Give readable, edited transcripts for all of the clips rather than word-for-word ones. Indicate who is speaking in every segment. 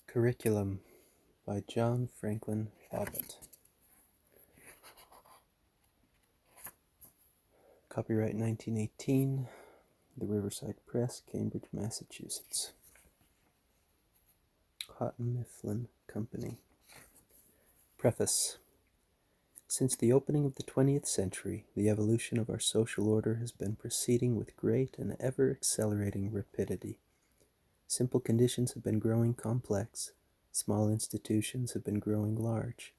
Speaker 1: Curriculum by John Franklin Bobbitt. Copyright 1918, The Riverside Press, Cambridge, Massachusetts. Cotton Mifflin Company. Preface. Since the opening of the 20th century, the evolution of our social order has been proceeding with great and ever-accelerating rapidity. Simple conditions have been growing complex, small institutions have been growing large.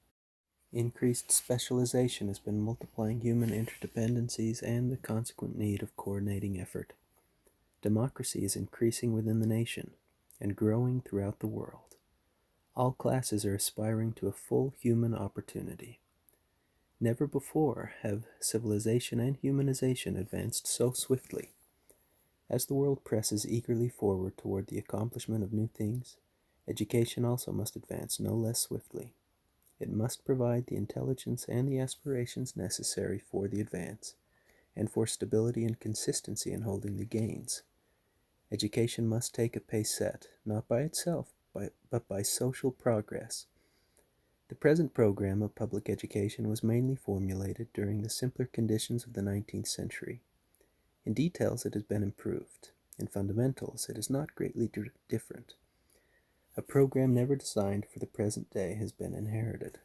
Speaker 1: Increased specialization has been multiplying human interdependencies and the consequent need of coordinating effort. Democracy is increasing within the nation and growing throughout the world. All classes are aspiring to a full human opportunity. Never before have civilization and humanization advanced so swiftly. As the world presses eagerly forward toward the accomplishment of new things, education also must advance no less swiftly. It must provide the intelligence and the aspirations necessary for the advance, and for stability and consistency in holding the gains. Education must take a pace set, not by itself, but by social progress. The present program of public education was mainly formulated during the simpler conditions of the 19th century. In details it has been improved. In fundamentals it is not greatly different. A program never designed for the present day has been inherited.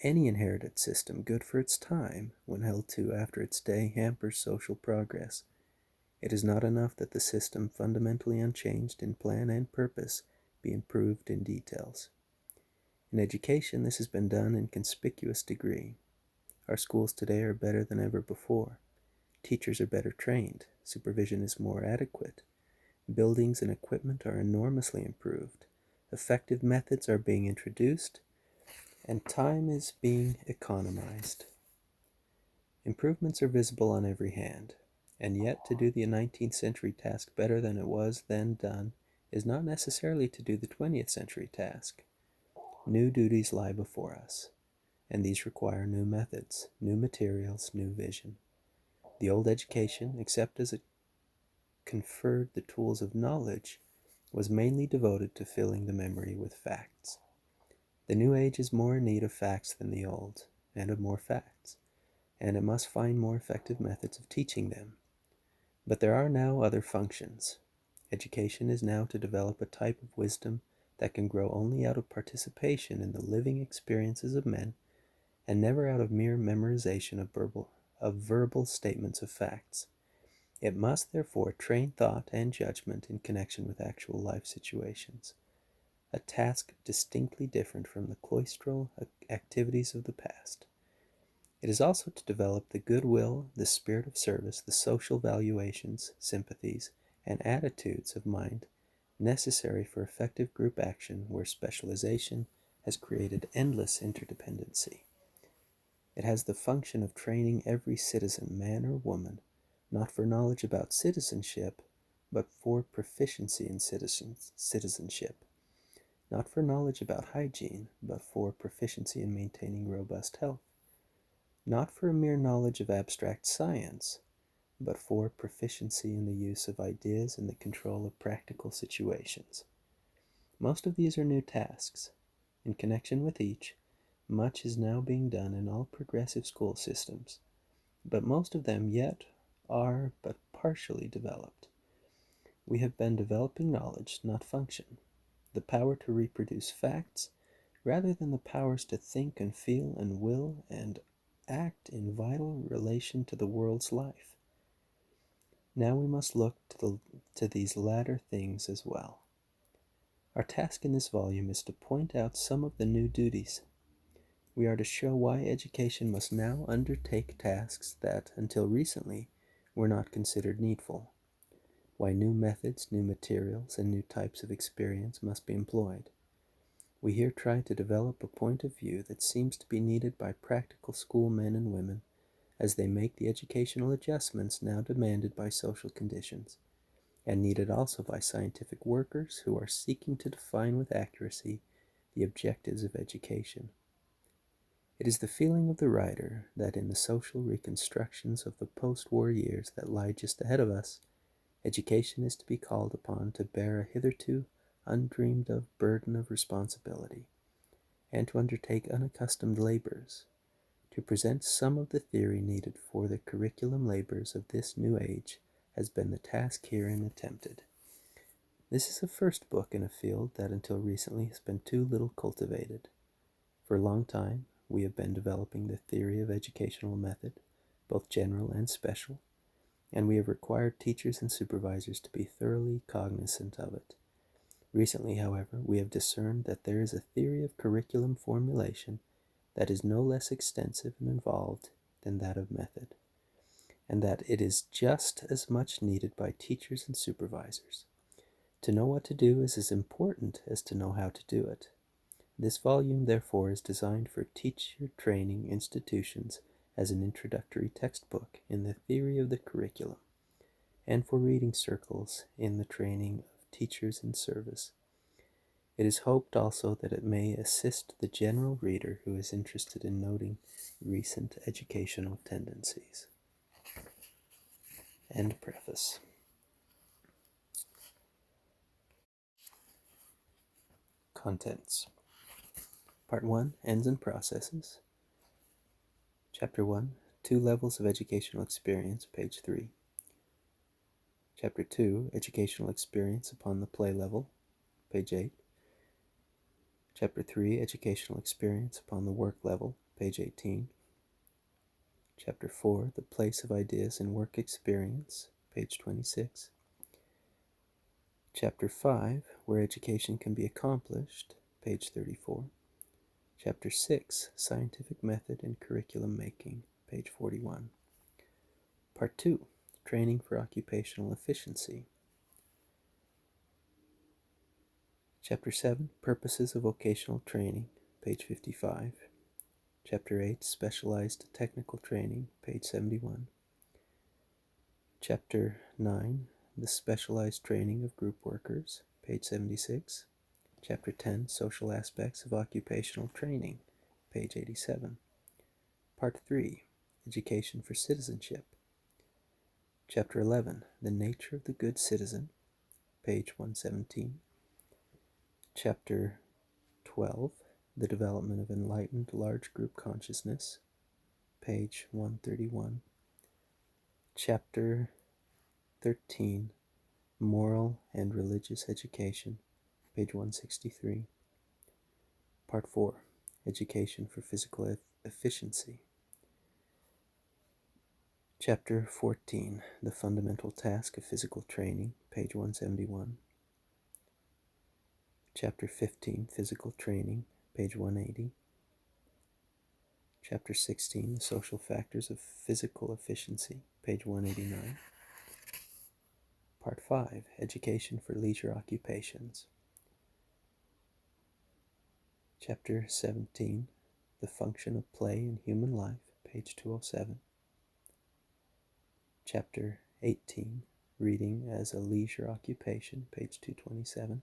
Speaker 1: Any inherited system, good for its time, when held to after its day, hampers social progress. It is not enough that the system, fundamentally unchanged in plan and purpose, be improved in details. In education, this has been done in conspicuous degree. Our schools today are better than ever before. Teachers are better trained. Supervision is more adequate. Buildings and equipment are enormously improved. Effective methods are being introduced, and time is being economized. Improvements are visible on every hand, and yet to do the 19th century task better than it was then done is not necessarily to do the 20th century task. New duties lie before us, and these require new methods, new materials, new vision. The old education, except as it conferred the tools of knowledge, was mainly devoted to filling the memory with facts. The new age is more in need of facts than the old, and of more facts, and it must find more effective methods of teaching them. But there are now other functions. Education is now to develop a type of wisdom that can grow only out of participation in the living experiences of men, and never out of mere memorization of verbal statements of facts. It must, therefore, train thought and judgment in connection with actual life situations, a task distinctly different from the cloistral activities of the past. It is also to develop the goodwill, the spirit of service, the social valuations, sympathies, and attitudes of mind necessary for effective group action where specialization has created endless interdependency. It has the function of training every citizen, man or woman, not for knowledge about citizenship, but for proficiency in citizenship. Not for knowledge about hygiene, but for proficiency in maintaining robust health. Not for a mere knowledge of abstract science, but for proficiency in the use of ideas and the control of practical situations. Most of these are new tasks. In connection with each, much is now being done in all progressive school systems, but most of them yet are but partially developed. We have been developing knowledge, not function, the power to reproduce facts, rather than the powers to think and feel and will and act in vital relation to the world's life. Now we must look to these latter things as well. Our task in this volume is to point out some of the new duties. We are to show why education must now undertake tasks that, until recently, were not considered needful, why new methods, new materials, and new types of experience must be employed. We here try to develop a point of view that seems to be needed by practical school men and women as they make the educational adjustments now demanded by social conditions, and needed also by scientific workers who are seeking to define with accuracy the objectives of education. It is the feeling of the writer that in the social reconstructions of the post-war years that lie just ahead of us, education is to be called upon to bear a hitherto undreamed of burden of responsibility, and to undertake unaccustomed labors. To present some of the theory needed for the curriculum labors of this new age has been the task herein attempted. This is the first book in a field that until recently has been too little cultivated. For a long time, we have been developing the theory of educational method, both general and special, and we have required teachers and supervisors to be thoroughly cognizant of it. Recently, however, we have discerned that there is a theory of curriculum formulation that is no less extensive and involved than that of method, and that it is just as much needed by teachers and supervisors. To know what to do is as important as to know how to do it. This volume, therefore, is designed for teacher training institutions as an introductory textbook in the theory of the curriculum, and for reading circles in the training of teachers in service. It is hoped also that it may assist the general reader who is interested in noting recent educational tendencies. End preface. Contents. Part 1, Ends and Processes. Chapter 1, 2 Levels of Educational Experience, page 3. Chapter 2, Educational Experience upon the Play Level, page 8. Chapter 3, Educational Experience upon the Work Level, page 18. Chapter 4, The Place of Ideas in Work Experience, page 26. Chapter 5, Where Education Can Be Accomplished, page 34. Chapter 6, Scientific Method in Curriculum Making, page 41. Part 2, Training for Occupational Efficiency. Chapter 7, Purposes of Vocational Training, page 55. Chapter 8, Specialized Technical Training, page 71. Chapter 9, The Specialized Training of Group Workers, page 76. Chapter 10, Social Aspects of Occupational Training, page 87. Part 3, Education for Citizenship. Chapter 11, The Nature of the Good Citizen, page 117. Chapter 12, The Development of Enlightened Large Group Consciousness, page 131. Chapter 13, Moral and Religious Education, page 163. Part 4, Education for Physical Efficiency. Chapter 14, The Fundamental Task of Physical Training, page 171. Chapter 15, Physical Training, page 180. Chapter 16, The Social Factors of Physical Efficiency, page 189. Part 5, Education for Leisure Occupations. Chapter 17, The Function of Play in Human Life, page 207. Chapter 18, Reading as a Leisure Occupation, page 227.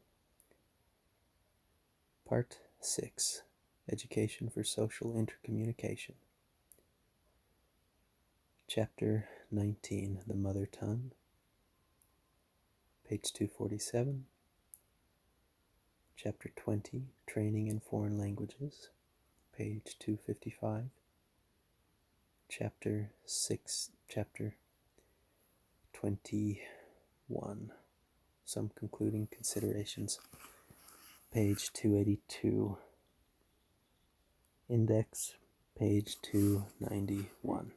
Speaker 1: Part 6, Education for Social Intercommunication. Chapter 19, The Mother Tongue, page 247. Chapter 20, Training in Foreign Languages, page 255. Chapter 21, Some Concluding Considerations, page 282. Index, page 291.